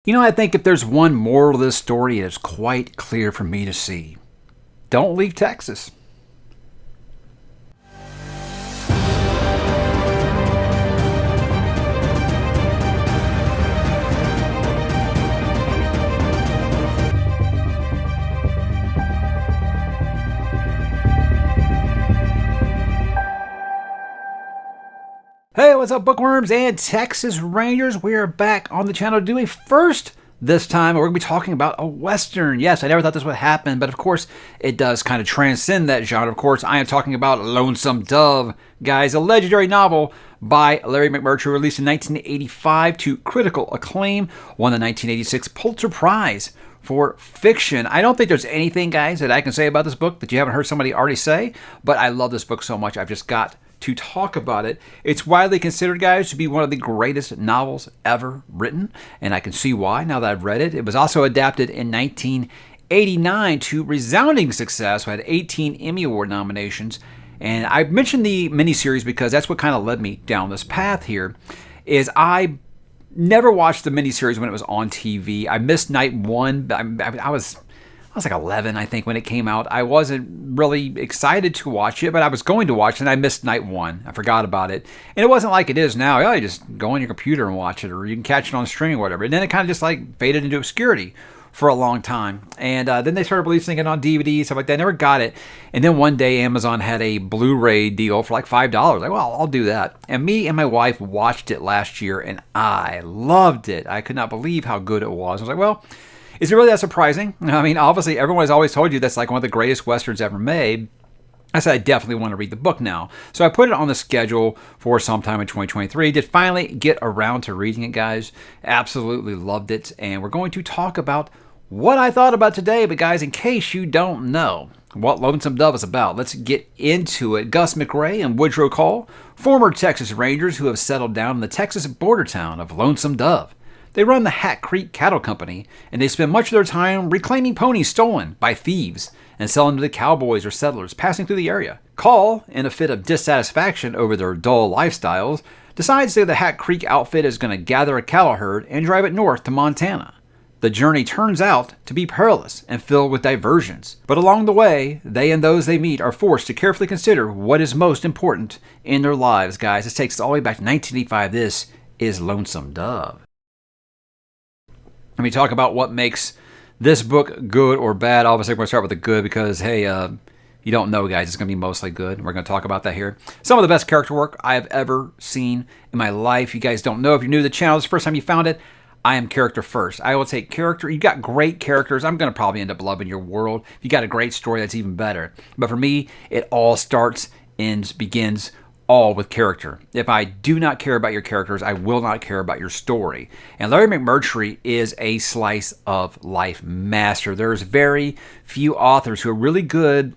I think if there's one moral of this story, it's quite clear for me to see. Don't leave Texas. Hey, what's up, bookworms and Texas Rangers? We are back on the channel to do a first this time. We're going to be talking about a Western. Yes, I never thought this would happen, but of course, it does kind of transcend that genre. Of course, I am talking about Lonesome Dove, guys, a legendary novel by Larry McMurtry, released in 1985 to critical acclaim, won the 1986 Pulitzer Prize for fiction. I don't think there's anything, guys, that I can say about this book that you haven't heard somebody already say, but I love this book so much, I've just got to talk about it. It's widely considered, guys, to be one of the greatest novels ever written, and I can see why now that I've read it. It was also adapted in 1989 to resounding success. We had 18 Emmy Award nominations, and I mentioned the miniseries because that's what kind of led me down this path here, is I never watched the miniseries when it was on TV. I missed night one. I was like 11, I think, when it came out. I wasn't really excited to watch it, but I was going to watch it, and I missed night one. I forgot about it. And it wasn't like it is now. You just go on your computer and watch it, or you can catch it on streaming or whatever. And then it kind of just like faded into obscurity for a long time. And then they started releasing it on DVD, stuff like that. I never got it. And then one day, Amazon had a Blu-ray deal for like $5. Like, well, I'll do that. And me and my wife watched it last year, and I loved it. I could not believe how good it was. I was like, well, is it really that surprising? I mean, obviously, everyone has always told you that's like one of the greatest Westerns ever made. I said I definitely want to read the book now. So I put it on the schedule for sometime in 2023. Did finally get around to reading it, guys. Absolutely loved it. And we're going to talk about what I thought about today. But guys, in case you don't know what Lonesome Dove is about, let's get into it. Gus McRae and Woodrow Call, former Texas Rangers who have settled down in the Texas border town of Lonesome Dove. They run the Hat Creek Cattle Company, and they spend much of their time reclaiming ponies stolen by thieves and selling to the cowboys or settlers passing through the area. Call, in a fit of dissatisfaction over their dull lifestyles, decides that the Hat Creek outfit is going to gather a cattle herd and drive it north to Montana. The journey turns out to be perilous and filled with diversions, but along the way, they and those they meet are forced to carefully consider what is most important in their lives, guys. This takes us all the way back to 1985. This is Lonesome Dove. Let me talk about what makes this book good or bad. Obviously, we're going to start with the good because, hey, you don't know, guys. It's going to be mostly good. We're going to talk about that here. Some of the best character work I have ever seen in my life. You guys don't know. If you're new to the channel, this is the first time you found it, I am character first. I will take character. You got great characters. I'm going to probably end up loving your world. If you got a great story, that's even better. But for me, it all starts and begins all with character. If I do not care about your characters, I will not care about your story. And Larry McMurtry is a slice of life master. There's very few authors who are really good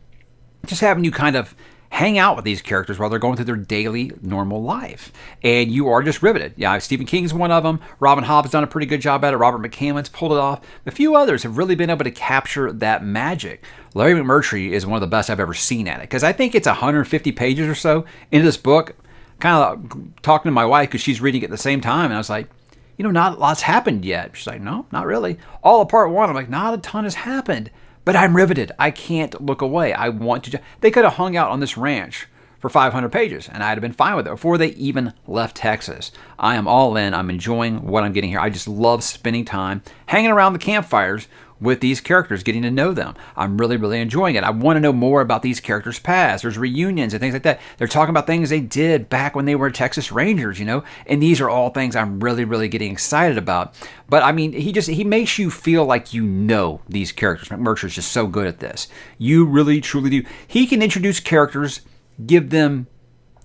just having you kind of hang out with these characters while they're going through their daily, normal life. And you are just riveted. Yeah, Stephen King's one of them. Robin Hobb's done a pretty good job at it. Robert McCammon's pulled it off. A few others have really been able to capture that magic. Larry McMurtry is one of the best I've ever seen at it, because I think it's 150 pages or so into this book. Kind of talking to my wife because she's reading it at the same time, and I was like, not a lot's happened yet. She's like, no, not really. All of part one, I'm like, not a ton has happened. But I'm riveted. I can't look away. I want to. They could have hung out on this ranch for 500 pages, and I'd have been fine with it before they even left Texas. I am all in. I'm enjoying what I'm getting here. I just love spending time hanging around the campfires with these characters, getting to know them. I'm really, really enjoying it. I want to know more about these characters' past. There's reunions and things like that. They're talking about things they did back when they were Texas Rangers, and these are all things I'm really, really getting excited about. But I mean, he makes you feel like you know these characters. McMurtry's just so good at this. You really, truly do. He can introduce characters, give them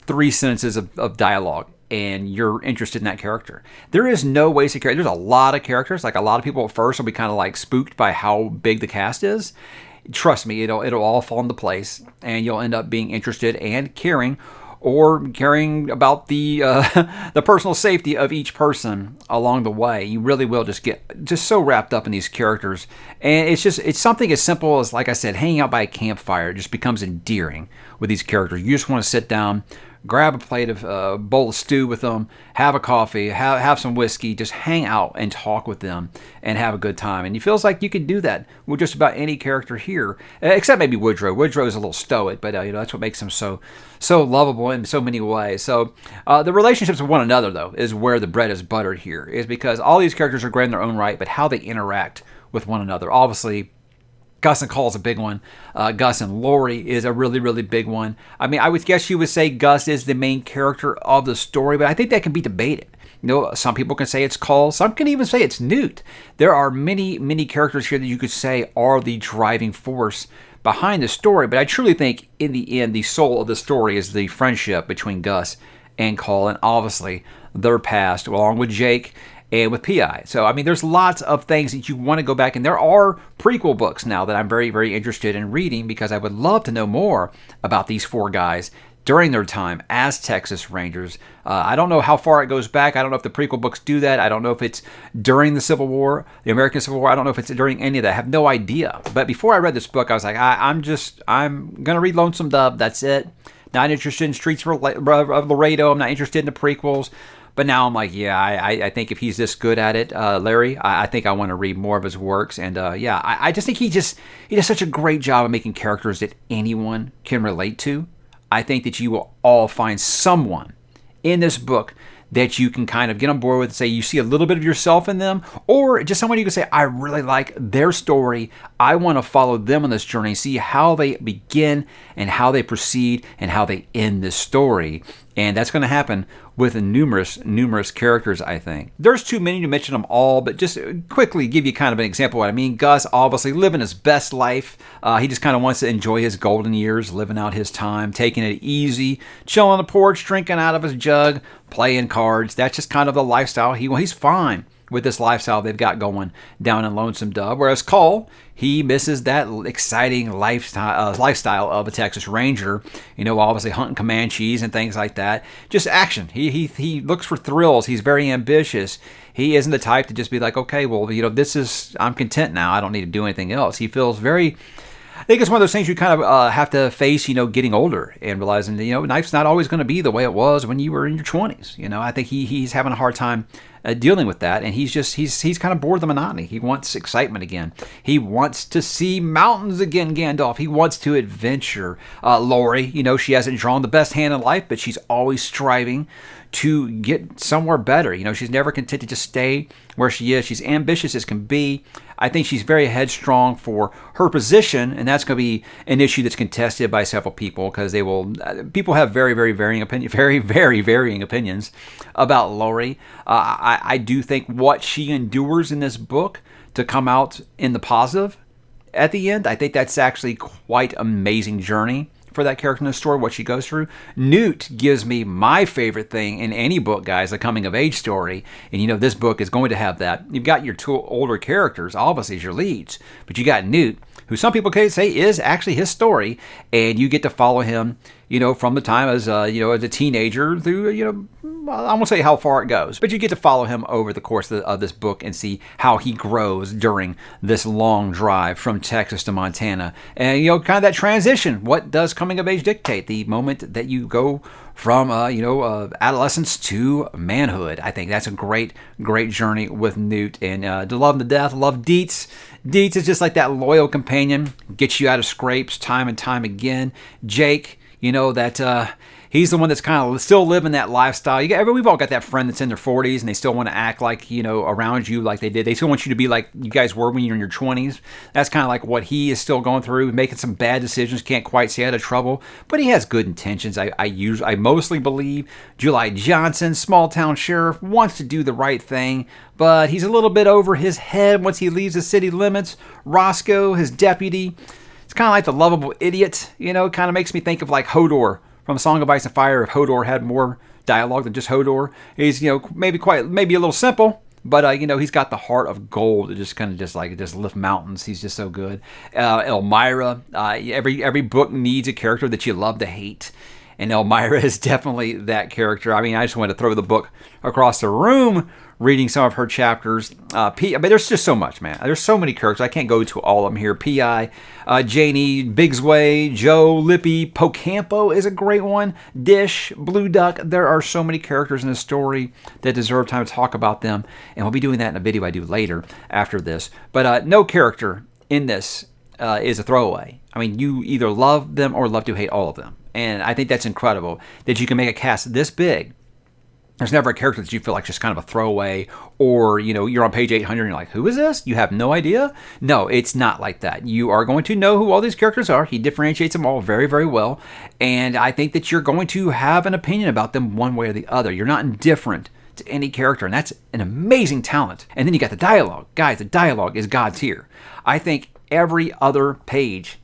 3 sentences of dialogue, and you're interested in that character. There is no wasted character. There's a lot of characters. Like, a lot of people at first will be kind of like spooked by how big the cast is. Trust me, it'll all fall into place, and you'll end up being interested and caring about the the personal safety of each person along the way. You really will just get so wrapped up in these characters, and it's something as simple as, like I said, hanging out by a campfire. It just becomes endearing with these characters. You just want to sit down, grab a plate of bowl of stew with them, have a coffee, have some whiskey, just hang out and talk with them and have a good time. And it feels like you can do that with just about any character here, except maybe Woodrow. Woodrow's a little stoic, but that's what makes him so lovable in so many ways. So the relationships with one another, though, is where the bread is buttered here, is because all these characters are great in their own right, but how they interact with one another. Obviously, Gus and Cole is a big one. Gus and Lori is a really, really big one. I mean, I would guess you would say Gus is the main character of the story, but I think that can be debated. Some people can say it's Cole. Some can even say it's Newt. There are many, many characters here that you could say are the driving force behind the story, but I truly think in the end, the soul of the story is the friendship between Gus and Cole, and obviously their past, along with Jake and with P.I. So, I mean, there's lots of things that you want to go back, and there are prequel books now that I'm very, very interested in reading because I would love to know more about these four guys during their time as Texas Rangers. I don't know how far it goes back. I don't know if the prequel books do that. I don't know if it's during the Civil War, the American Civil War. I don't know if it's during any of that. I have no idea. But before I read this book, I was like, I'm going to read Lonesome Dove. That's it. Not interested in Streets of Laredo. I'm not interested in the prequels. But now I'm like, yeah, I think if he's this good at it, Larry, I think I want to read more of his works. And I just think he does such a great job of making characters that anyone can relate to. I think that you will all find someone in this book that you can kind of get on board with and say you see a little bit of yourself in them, or just someone you can say, I really like their story. I want to follow them on this journey, see how they begin and how they proceed and how they end this story. And that's going to happen with numerous characters, I think. There's too many to mention them all, but just quickly give you kind of an example of what I mean. Gus, obviously living his best life. He just kind of wants to enjoy his golden years, living out his time, taking it easy, chilling on the porch, drinking out of his jug, playing cards. That's just kind of the lifestyle. He's fine with this lifestyle they've got going down in Lonesome Dove. Whereas Cole, he misses that exciting lifestyle of a Texas Ranger. Obviously hunting Comanches and things like that. Just action. He looks for thrills. He's very ambitious. He isn't the type to just be like, okay, well, I'm content now. I don't need to do anything else. He feels very... I think it's one of those things you kind of have to face, getting older and realizing, life's not always going to be the way it was when you were in your 20s. I think he's having a hard time dealing with that, and he's kind of bored of the monotony. He wants excitement again. He wants to see mountains again, Gandalf. He wants to adventure. Lori, she hasn't drawn the best hand in life, but she's always striving to get somewhere better. She's never content to just stay where she is. She's ambitious as can be. I think she's very headstrong for her position, and that's going to be an issue that's contested by several people because people have very, very varying opinions about Lori. I do think what she endures in this book to come out in the positive at the end, I think that's actually quite amazing journey for that character in the story, what she goes through. Newt gives me my favorite thing in any book, guys, a coming-of-age story. And this book is going to have that. You've got your two older characters, obviously, as your leads. But you got Newt, who some people can say is actually his story. And you get to follow him, from the time as a teenager through, I won't say how far it goes, but you get to follow him over the course of this book and see how he grows during this long drive from Texas to Montana. And, kind of that transition. What does coming of age dictate? The moment that you go from, adolescence to manhood. I think that's a great, great journey with Newt. And to love him to death, love Dietz. Dietz is just like that loyal companion, gets you out of scrapes time and time again. Jake, he's the one that's kind of still living that lifestyle. We've all got that friend that's in their 40s and they still want to act like, around you like they did. They still want you to be like you guys were when you were in your 20s. That's kind of like what he is still going through, making some bad decisions, can't quite stay out of trouble, but he has good intentions. I mostly believe July Johnson, small town sheriff, wants to do the right thing, but he's a little bit over his head once he leaves the city limits. Roscoe, his deputy, it's kind of like the lovable idiot, kind of makes me think of like Hodor from Song of Ice and Fire. If Hodor had more dialogue than just Hodor. He's, maybe a little simple, but, he's got the heart of gold to just lift mountains. He's just so good. Elmira, every book needs a character that you love to hate. And Elmira is definitely that character. I mean, I just wanted to throw the book across the room reading some of her chapters. But there's just so much, man. There's so many characters. I can't go to all of them here. P.I., Janie, Bigsway, Joe, Lippy, Pocampo is a great one. Dish, Blue Duck. There are so many characters in this story that deserve time to talk about them. And we'll be doing that in a video I do later after this. But no character in this is a throwaway. I mean, you either love them or love to hate all of them. And I think that's incredible that you can make a cast this big. There's never a character that you feel like just kind of a throwaway, or, you're on page 800 and you're like, who is this? You have no idea? No, it's not like that. You are going to know who all these characters are. He differentiates them all very, very well. And I think that you're going to have an opinion about them one way or the other. You're not indifferent to any character, and that's an amazing talent. And then you got the dialogue. Guys, the dialogue is God tier. I think every other page,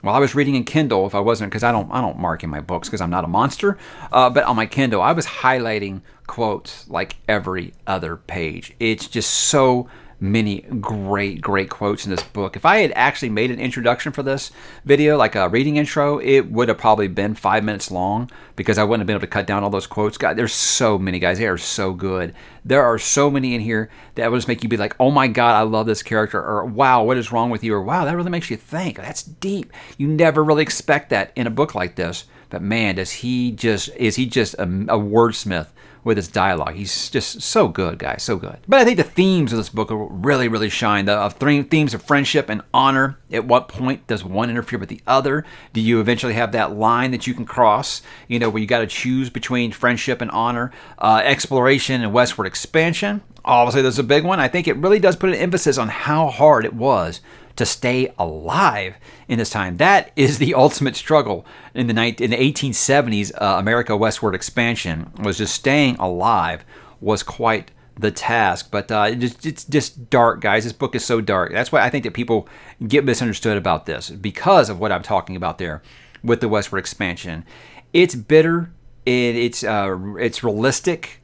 while I was reading in Kindle, if I wasn't, because I don't mark in my books because I'm not a monster, but on my Kindle, I was highlighting quotes like every other page. It's just so many great quotes in this book. If I had actually made an introduction for this video, like a reading intro, it would have probably been 5 minutes long because I wouldn't have been able to cut down all those quotes. God, there's so many, guys. They are so good. There are so many in here that will just make you be like, oh my God, I love this character, or wow, what is wrong with you, or wow, that really makes you think. That's deep. You never really expect that in a book like this. But man, is he just a wordsmith with his dialogue. He's just so good, guys, so good. But I think the themes of this book really shine. The themes of friendship and honor. At what point does one interfere with the other? Do you eventually have that line that you can cross, where you got to choose between friendship and honor? Exploration and westward expansion. Obviously, there's a big one. I think it really does put an emphasis on how hard it was to stay alive in this time. That is the ultimate struggle in the 1870s. America westward expansion was just staying alive was quite the task. But it's just dark, guys. This book is so dark. That's why I think that people get misunderstood about this, because of what I'm talking about there with the westward expansion. It's bitter. It's realistic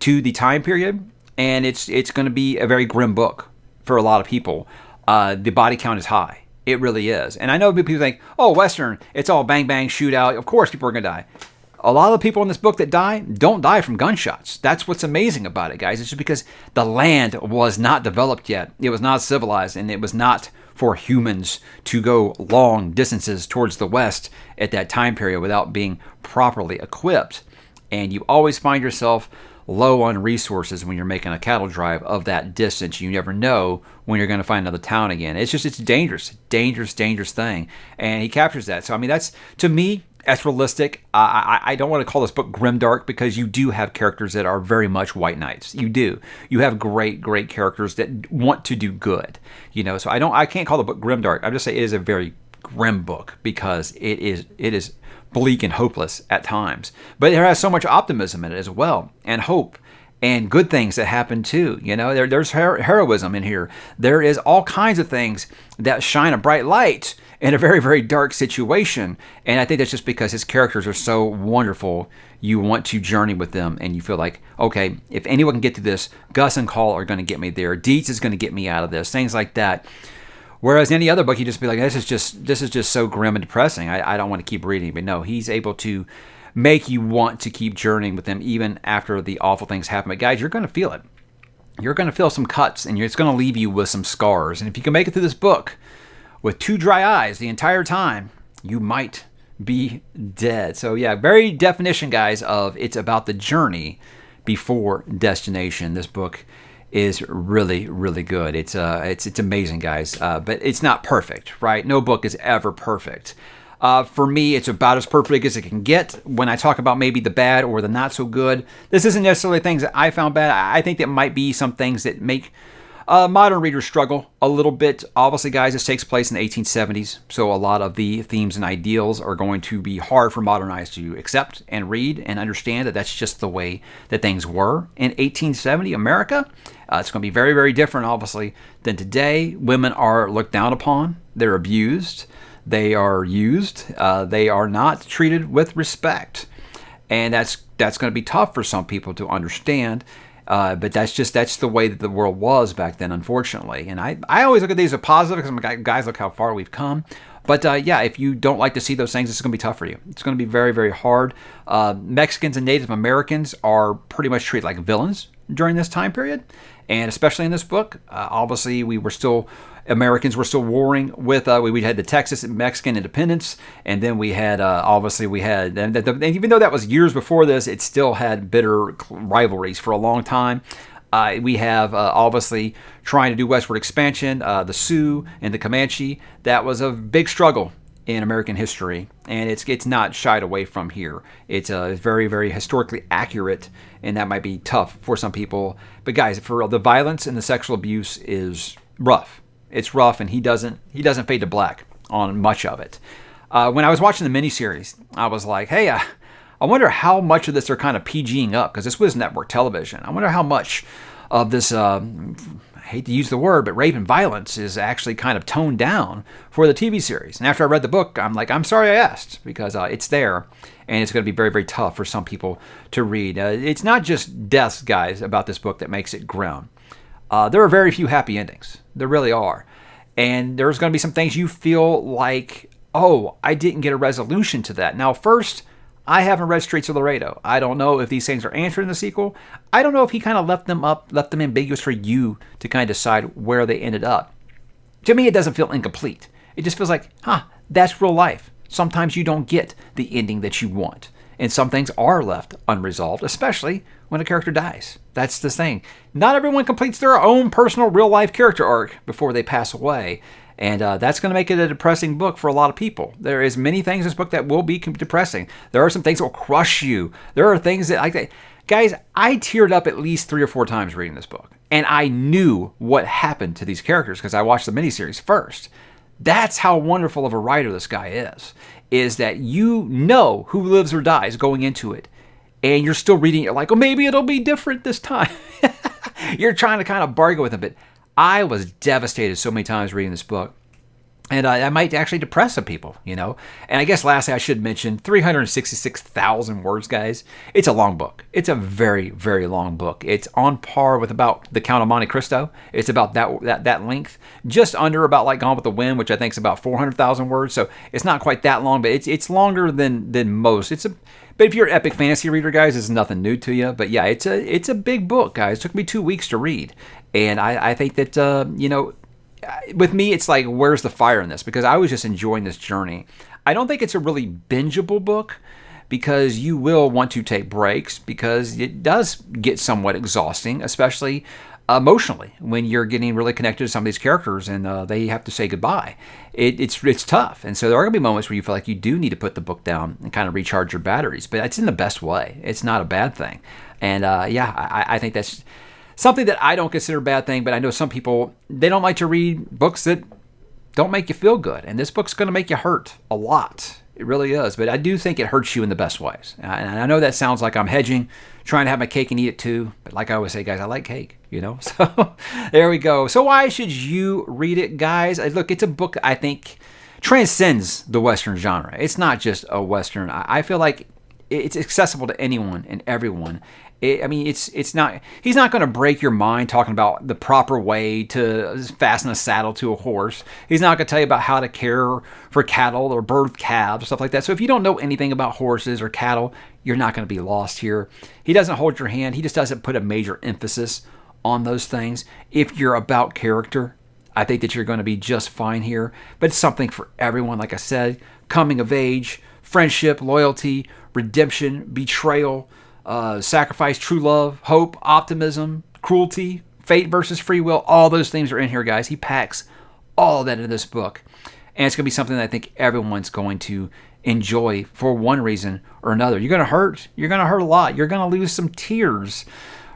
to the time period, and it's going to be a very grim book for a lot of people. The body count is high. It really is. And I know people think, oh, Western, it's all bang, bang, shootout. Of course people are going to die. A lot of the people in this book that die don't die from gunshots. That's what's amazing about it, guys. It's just because the land was not developed yet. It was not civilized, and it was not for humans to go long distances towards the west at that time period without being properly equipped. And you always find yourself low on resources when you're making a cattle drive of that distance. You never know when you're going to find another town again. It's dangerous thing. And he captures that. So, I mean, to me, that's realistic. I don't want to call this book grimdark, because you do have characters that are very much white knights. You do. You have great characters that want to do good. So I can't call the book grimdark. I'm just saying it is a very grim book, because it is bleak and hopeless at times. But it has so much optimism in it as well, and hope, and good things that happen too. There's heroism in here. There is all kinds of things that shine a bright light in a very, very dark situation. And I think that's just because his characters are so wonderful. You want to journey with them, and you feel like, okay, if anyone can get through this, Gus and Call are going to get me there. Dietz is going to get me out of this. Things like that. Whereas any other book, you just be like, this is just so grim and depressing. I don't want to keep reading. But no, he's able to make you want to keep journeying with them even after the awful things happen. But guys, you're going to feel it. You're going to feel some cuts, and it's going to leave you with some scars. And if you can make it through this book with 2 dry eyes the entire time, you might be dead. So yeah, very definition, guys, of it's about the journey before destination. This book is really good. It's amazing, guys. But it's not perfect, right? No book is ever perfect. For me, it's about as perfect as it can get. When I talk about maybe the bad or the not so good, this isn't necessarily things that I found bad. I think that might be some things that make modern readers struggle a little bit. Obviously, guys, this takes place in the 1870s, so a lot of the themes and ideals are going to be hard for modern eyes to accept and read and understand that that's just the way that things were in 1870 America. It's going to be very, very different, obviously, than today. Women are looked down upon. They're abused. They are used. They are not treated with respect. And that's going to be tough for some people to understand. But that's the way that the world was back then, unfortunately. And I always look at these as positive, because I'm like, guys, look how far we've come. But yeah, if you don't like to see those things, it's going to be tough for you. It's going to be very, very hard. Mexicans and Native Americans are pretty much treated like villains during this time period, and especially in this book. Obviously, Americans were still warring with, we had the Texas and Mexican independence, and then we had, and even though that was years before this, it still had bitter rivalries for a long time. We have, obviously, trying to do westward expansion, the Sioux and the Comanche. That was a big struggle in American history, and it's not shied away from here. It's very, very historically accurate, and that might be tough for some people. But guys, for the violence and the sexual abuse is rough. It's rough, and he doesn't fade to black on much of it. When I was watching the miniseries, I was like, hey, I wonder how much of this they're kind of PGing up, because this was network television. I wonder how much of this, I hate to use the word, but rape and violence is actually kind of toned down for the TV series. And after I read the book, I'm like, I'm sorry I asked, because it's there, and it's going to be very, very tough for some people to read. It's not just deaths, guys, about this book that makes it grim. There are very few happy endings. There really are. And there's going to be some things you feel like, oh, I didn't get a resolution to that. Now, first, I haven't read Streets of Laredo. I don't know if these things are answered in the sequel. I don't know if he kind of left them ambiguous for you to kind of decide where they ended up. To me, it doesn't feel incomplete. It just feels like, that's real life. Sometimes you don't get the ending that you want. And some things are left unresolved, especially when a character dies. That's the thing. Not everyone completes their own personal real-life character arc before they pass away. And that's going to make it a depressing book for a lot of people. There is many things in this book that will be depressing. There are some things that will crush you. There are things that, guys, I teared up at least 3 or 4 times reading this book. And I knew what happened to these characters because I watched the miniseries first. That's how wonderful of a writer this guy is that you know who lives or dies going into it. And you're still reading it like, oh, maybe it'll be different this time. You're trying to kind of bargain with him. But I was devastated so many times reading this book. And I might actually depress some people, And I guess lastly, I should mention 366,000 words, guys. It's a long book. It's a very, very long book. It's on par with about The Count of Monte Cristo. It's about that length. Just under about like Gone with the Wind, which I think is about 400,000 words. So it's not quite that long, but it's longer than most. But if you're an epic fantasy reader, guys, it's nothing new to you. But yeah, it's a big book, guys. It took me 2 weeks to read. And I think that, with me, it's like, where's the fire in this? Because I was just enjoying this journey. I don't think it's a really bingeable book because you will want to take breaks because it does get somewhat exhausting, especially emotionally when you're getting really connected to some of these characters and they have to say goodbye. It's tough. And so there are going to be moments where you feel like you do need to put the book down and kind of recharge your batteries, but it's in the best way. It's not a bad thing. And I think that's something that I don't consider a bad thing, but I know some people, they don't like to read books that don't make you feel good. And this book's going to make you hurt a lot. It really is. But I do think it hurts you in the best ways. And I know that sounds like I'm hedging, trying to have my cake and eat it too. But like I always say, guys, I like cake, So there we go. So why should you read it, guys? Look, it's a book I think transcends the Western genre. It's not just a Western. I feel like it's accessible to anyone and everyone. It's not. He's not going to break your mind talking about the proper way to fasten a saddle to a horse. He's not going to tell you about how to care for cattle or birth calves, stuff like that. So if you don't know anything about horses or cattle, you're not going to be lost here. He doesn't hold your hand. He just doesn't put a major emphasis on those things. If you're about character, I think that you're going to be just fine here. But it's something for everyone, like I said. Coming of age, friendship, loyalty, redemption, betrayal, sacrifice, true love, hope, optimism, cruelty, fate versus free will. All those themes are in here, guys. He packs all of that into this book. And it's going to be something that I think everyone's going to enjoy for one reason or another. You're going to hurt. You're going to hurt a lot. You're going to lose some tears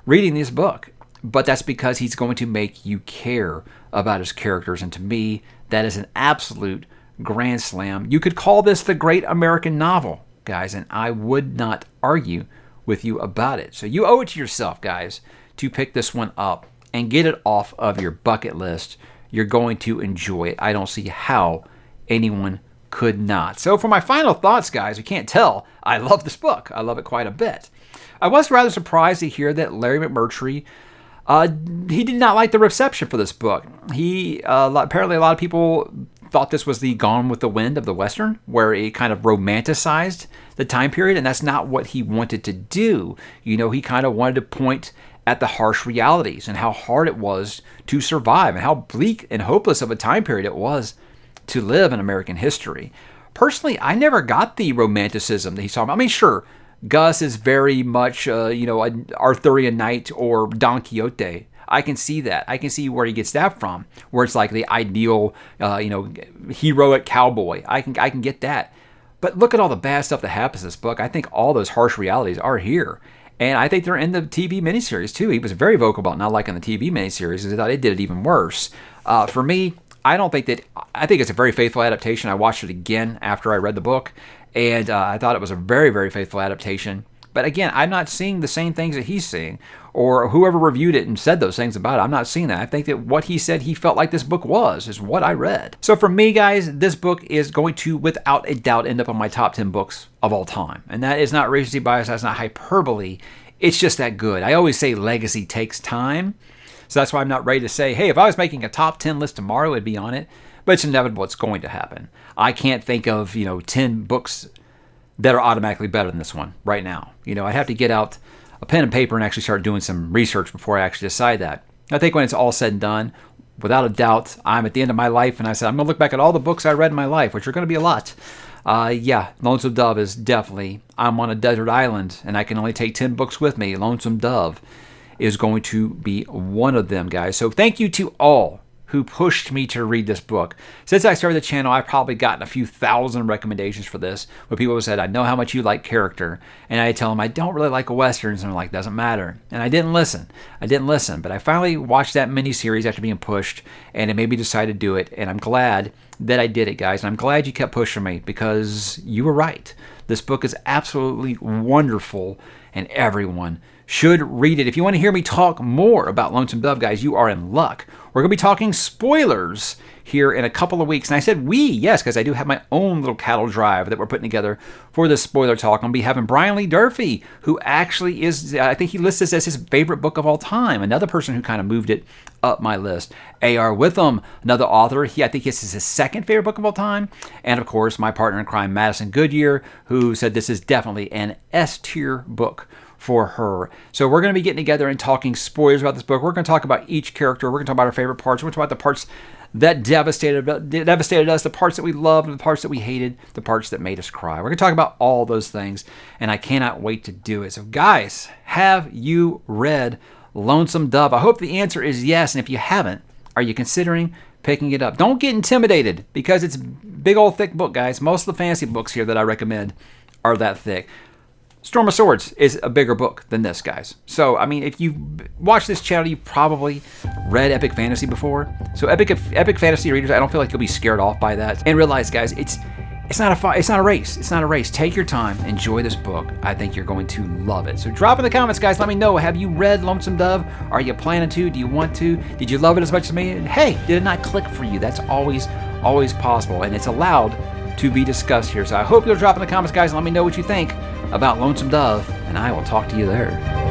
reading this book. But that's because he's going to make you care about his characters. And to me, that is an absolute grand slam. You could call this the great American novel, guys, and I would not argue with you about it. So you owe it to yourself, guys, to pick this one up and get it off of your bucket list. You're going to enjoy it. I don't see how anyone could not. So for my final thoughts, guys, you can't tell, I love this book. I love it quite a bit. I was rather surprised to hear that Larry McMurtry, he did not like the reception for this book. Apparently a lot of people thought this was the Gone with the Wind of the Western, where it kind of romanticized the time period, and that's not what he wanted to do. You know, he kind of wanted to point at the harsh realities and how hard it was to survive and how bleak and hopeless of a time period it was to live in American history. Personally, I never got the romanticism that he's talking about. I mean, sure, Gus is very much, an Arthurian knight or Don Quixote. I can see that. I can see where he gets that from, where it's like the ideal, heroic cowboy. I can get that. But look at all the bad stuff that happens in this book. I think all those harsh realities are here. And I think they're in the TV miniseries, too. He was very vocal about not liking the TV miniseries because he thought it did it even worse. For me, I think it's a very faithful adaptation. I watched it again after I read the book, and I thought it was a very, very faithful adaptation. But again, I'm not seeing the same things that he's seeing, or whoever reviewed it and said those things about it. I'm not seeing that. I think that what he said he felt like this book is what I read. So for me, guys, this book is going to, without a doubt, end up on my top 10 books of all time. And that is not recency bias. That's not hyperbole. It's just that good. I always say legacy takes time. So that's why I'm not ready to say, hey, if I was making a top 10 list tomorrow, it'd be on it. But it's inevitable. It's going to happen. I can't think of, 10 books that are automatically better than this one right now. I'd have to get out a pen and paper and actually start doing some research before I actually decide that. I think when it's all said and done, without a doubt, I'm at the end of my life, and I said, I'm going to look back at all the books I read in my life, which are going to be a lot. Lonesome Dove is definitely, I'm on a desert island, and I can only take 10 books with me. Lonesome Dove is going to be one of them, guys. So thank you to all who pushed me to read this book. Since I started the channel, I've probably gotten a few thousand recommendations for this, where people have said, I know how much you like character, and I tell them I don't really like westerns, and they're like, doesn't matter. And I didn't listen, but I finally watched that miniseries after being pushed, and it made me decide to do it, and I'm glad that I did it, guys, and I'm glad you kept pushing me, because you were right. This book is absolutely wonderful, and everyone should read it. If you want to hear me talk more about Lonesome Dove, guys, you are in luck. We're going to be talking spoilers here in a couple of weeks. And I said we, yes, because I do have my own little cattle drive that we're putting together for this spoiler talk. I'm going to be having Brian Lee Durfee, who actually is, I think he lists this as his favorite book of all time. Another person who kind of moved it up my list. A.R. Witham, another author. I think this is his second favorite book of all time. And of course, my partner in crime, Madison Goodyear, who said this is definitely an S-tier book for her. So we're going to be getting together and talking spoilers about this book. We're going to talk about each character. We're going to talk about our favorite parts. We're going to talk about the parts that devastated us, the parts that we loved, the parts that we hated, the parts that made us cry. We're going to talk about all those things, and I cannot wait to do it. So guys, have you read Lonesome Dove? I hope the answer is yes, and if you haven't, are you considering picking it up? Don't get intimidated, because it's a big old thick book, guys. Most of the fantasy books here that I recommend are that thick. Storm of Swords is a bigger book than this, guys. So, I mean, if you watch this channel, you've probably read epic fantasy before. So, epic fantasy readers, I don't feel like you'll be scared off by that. And realize, guys, it's not a race. It's not a race. Take your time. Enjoy this book. I think you're going to love it. So, drop in the comments, guys. Let me know. Have you read Lonesome Dove? Are you planning to? Do you want to? Did you love it as much as me? And hey, did it not click for you? That's always possible, and it's allowed to be discussed here. So I hope you'll drop in the comments, guys, and let me know what you think about Lonesome Dove, and I will talk to you there.